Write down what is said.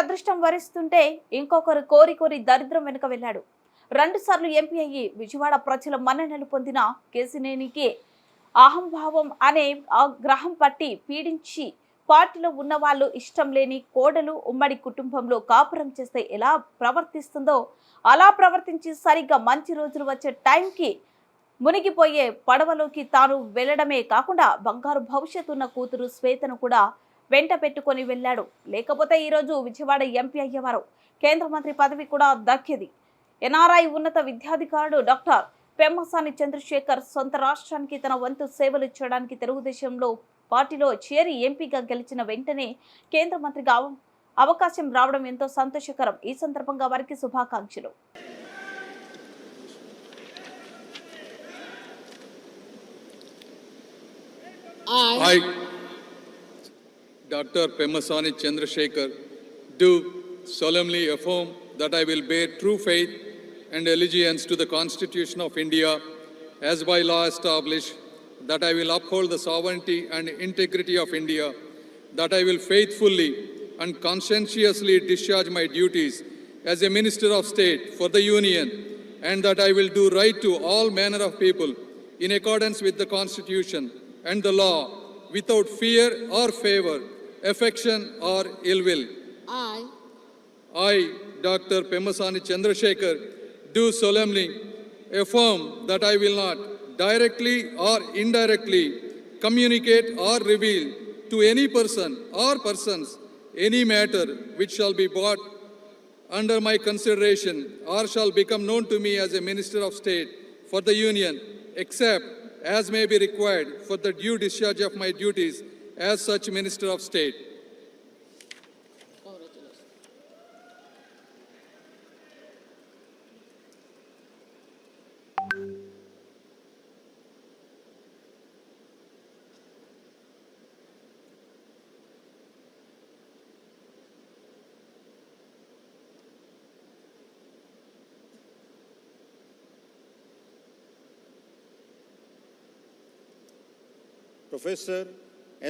అదృష్టం వరిస్తుంటే ఇంకొకరు కోరి కోరి దరిద్రం వెనుక వెళ్ళాడు. 2 సార్లు ఎంపీ అయ్యి విజయవాడ ప్రజల మన్ననలు పొందిన కేసినేనికి అహంభావం అనే ఆ గ్రహం పట్టి పీడించి పార్టీలో ఉన్న వాళ్ళు ఇష్టం లేని కోడలు ఉమ్మడి కుటుంబంలో కాపురం చేస్తే ఎలా ప్రవర్తిస్తుందో అలా ప్రవర్తించి సరిగ్గా మంచి రోజులు వచ్చే టైంకి మునిగిపోయే పడవలోకి తాను వెళ్లడమే కాకుండా బంగారు భవిష్యత్తు ఉన్న కూతురు శ్వేతను కూడా వెంట పెట్టుకొని వెళ్ళాడు. లేకపోతే ఈరోజు విజయవాడ ఎంపీ అయ్యేవారు. కేంద్ర మంత్రి పదవి కూడా దక్కేది. ఎన్ఆర్ఐ ఉన్నత విద్యాధికారుడు డాక్టర్ పెమ్మసాని చంద్రశేఖర్ సొంత రాష్ట్రానికి తన వంతు సేవలు చేయడానికి తెలుగుదేశంలో పార్టీలో చేరి ఎంపీగా గెలిచిన వెంటనే కేంద్ర మంత్రిగా అవకాశం రావడం ఎంతో సంతోషకరం. ఈ సందర్భంగా వారికి శుభాకాంక్షలు. I, Dr. Pemmasani Chandrasekhar, do solemnly affirm that I will bear true faith and allegiance to the Constitution of India as by law established, that I will uphold the sovereignty and integrity of India, that I will faithfully and conscientiously discharge my duties as a Minister of State for the Union, and that I will do right to all manner of people in accordance with the Constitution and the law, without fear or favor, affection or ill will. I, Dr. Pemmasani Chandrasekhar, do solemnly affirm that I will not directly or indirectly communicate or reveal to any person or persons any matter which shall be brought under my consideration or shall become known to me as a Minister of State for the Union, except as may be required for the due discharge of my duties as such Minister of State. Professor